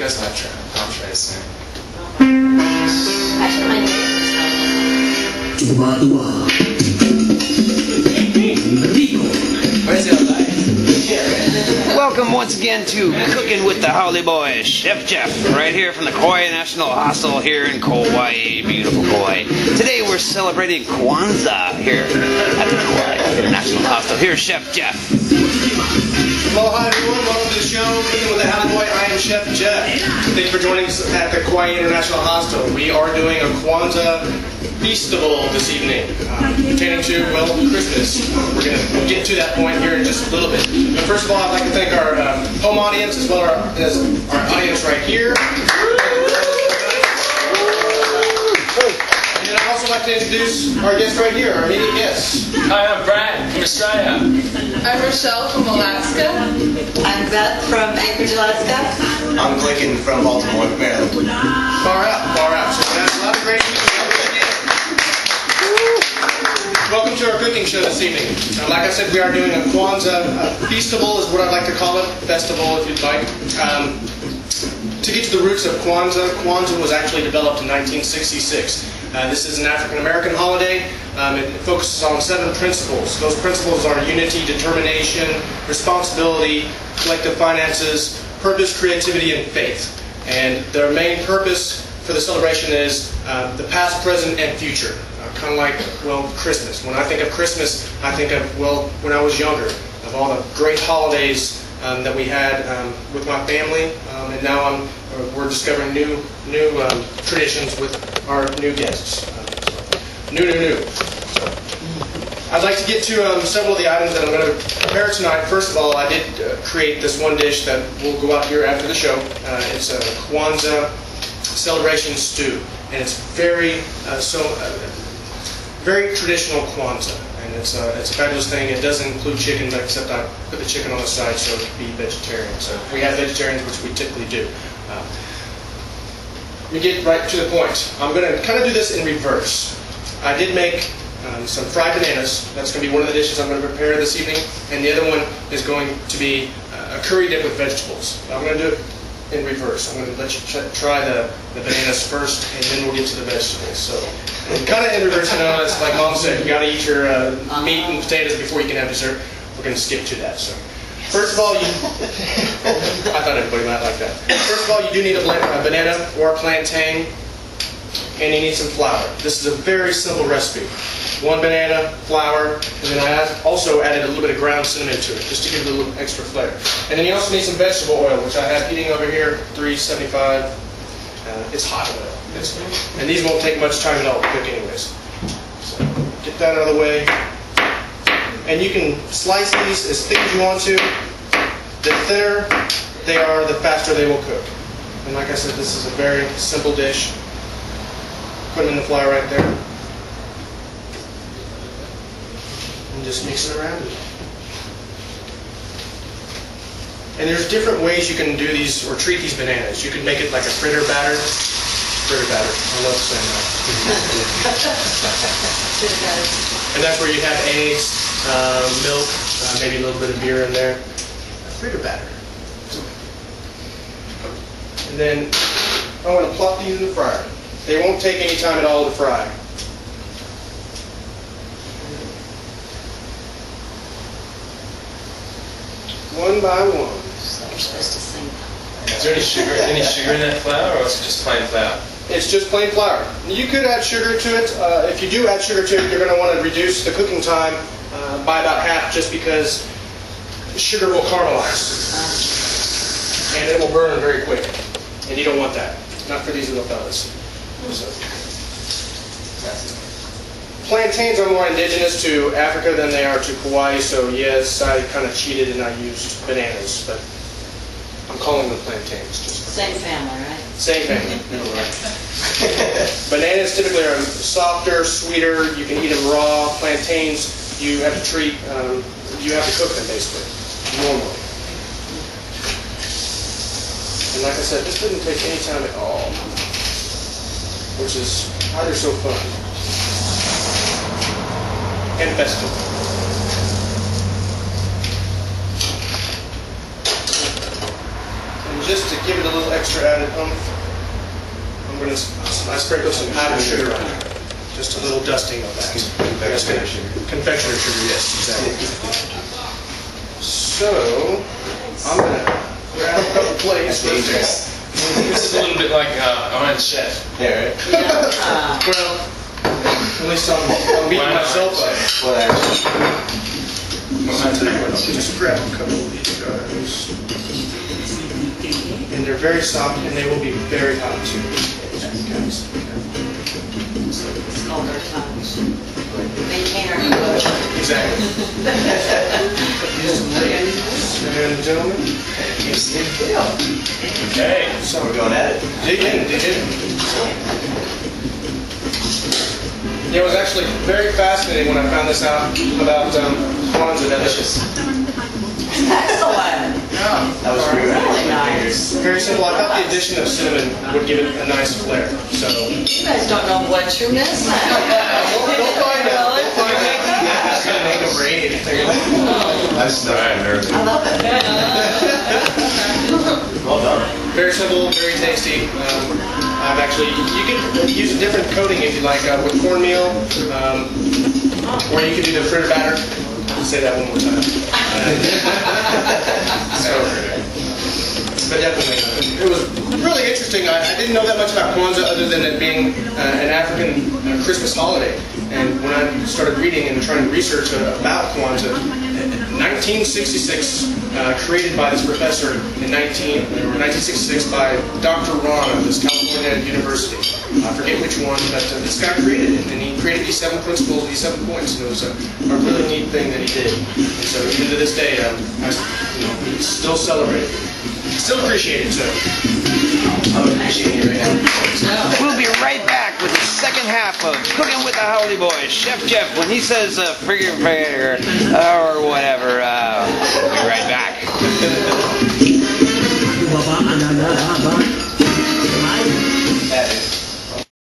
That's not true. I'm trying to say. Actually, my Welcome once again to Cooking with the Haole Boys. Chef Jeff, right here from the Kauai National Hostel here in Kauai, beautiful Kauai. Today we're celebrating Kwanzza here at the Kauai National Hostel. Here's Chef Jeff. Aloha everyone, welcome to the show, Cooking with the Haole Boy. I am Chef Jeff. Thank you for joining us at the Kauai International Hostel. We are doing a Kwanzza Feastable this evening, pertaining to, well, Christmas. We're going to get to that point here in just a little bit. But first of all, I'd like to thank our home audience as well as our audience right here. And I'd also like to introduce our guest right here, our immediate guest. Hi, I'm Brad from Australia. I'm Rochelle from Alaska. I'm Beth from Anchorage, Alaska. I'm Cookin from Baltimore, Maryland. Far out, far out. So that's a lot of great people. Welcome to our cooking show this evening. Like I said, we are doing a Kwanzza Feastable is what I'd like to call it. Festival, if you'd like. To get to the roots of Kwanzza, Kwanzza was actually developed in 1966. This is an African-American holiday. It focuses on 7 principles. Those principles are unity, determination, responsibility, collective finances, purpose, creativity, and faith. And their main purpose for the celebration is the past, present, and future. Kind of like, well, Christmas. When I think of Christmas, I think of, well, when I was younger, of all the great holidays that we had with my family, and now we're discovering new traditions with our new guests. New. So, I'd like to get to several of the items that I'm going to prepare tonight. First of all, I did create this one dish that will go out here after the show. It's a Kwanzza celebration stew, and it's very very traditional Kwanzza, and it's a fabulous thing. It doesn't include chicken, but except I put the chicken on the side so it can be vegetarian. So we have vegetarians, which we typically do. We get right to the point. I'm going to kind of do this in reverse. I did make some fried bananas. That's going to be one of the dishes I'm going to prepare this evening, and the other one is going to be a curry dip with vegetables. I'm going to do it in reverse. I'm going to let you try the bananas first, and then we'll get to the vegetables. So, kind of in reverse. You know, it's like Mom said, you got to eat your meat and potatoes before you can have dessert. We're going to skip to that. So, first of all, I thought everybody might like that. First of all, you do need a banana or a plantain, and you need some flour. This is a very simple recipe. 1 banana, flour, and then I also added a little bit of ground cinnamon to it, just to give it a little extra flavor. And then you also need some vegetable oil, which I have heating over here, 375. It's hot oil. And these won't take much time at all to cook anyways. So get that out of the way. And you can slice these as thick as you want to. The thinner they are, the faster they will cook. And like I said, this is a very simple dish. Put them in the flour right there. And just mix it around. And there's different ways you can do these or treat these bananas. You can make it like a fritter batter. Fritter batter. I love saying that. And that's where you have eggs, milk, maybe a little bit of beer in there. A fritter batter. And then I want to plop these in the fryer. They won't take any time at all to fry. One by one. So you're supposed to sing. Is there any sugar in that flour, or is it just plain flour? It's just plain flour. You could add sugar to it. If you do add sugar to it, you're going to want to reduce the cooking time by about half, just because sugar will caramelize. And it will burn very quick. And you don't want that. Not for these little fellas. So. Plantains are more indigenous to Africa than they are to Kauai, so yes, I kind of cheated and I used bananas, but I'm calling them plantains. Just Same family, right? same family. Bananas typically are softer, sweeter. You can eat them raw. Plantains, you have to treat, you have to cook them basically, normally. And like I said, this didn't take any time at all, which is why they're so fun. And festive. And just to give it a little extra added oomph, I'm going to sprinkle some powdered sugar on it. Just a little dusting of that. Confectionery sugar. Confectionery sugar, yes, exactly. So, I'm going to grab a couple plates. This is a little bit like Iron Chef. Yeah, right? Well, at least I'm beating myself up. Well, actually, I'll tell you what, I'll just grab a couple of these guys. And they're very soft, and they will be very hot too. Guys. Hold our tongues. Maintain our composure. Exactly. Ladies and gentlemen. Okay. So we're going at it. dig in. Yeah, it was actually very fascinating when I found this out about Kwanzza. Delicious. Excellent. That was really Really nice. Very simple. I thought the addition of cinnamon would give it a nice flair. So You guys don't know what you're missing. we'll find out. We'll find out. It's gonna make a brain. That's not nervous. I love it. Well done. Very simple, very tasty. I've actually, you can use a different coating if you like, with cornmeal, or you can do the fritter batter. I'll say that one more time. But definitely, it was really interesting. I didn't know that much about Kwanzza other than it being an African Christmas holiday. And when I started reading and trying to research about Kwanzza, 1966, created by this professor in 1966 by Dr. Ron of this California University. I forget which one, but this guy created it, and he created these 7 principles, these 7 points, and it was a really neat thing that he did. And so even to this day, we still celebrate it. Still appreciate it, too. I'm appreciating it right now. We'll be right back with the second half of Cooking with the Haole Boys. Chef Jeff, when he says figure or whatever, we'll be right back.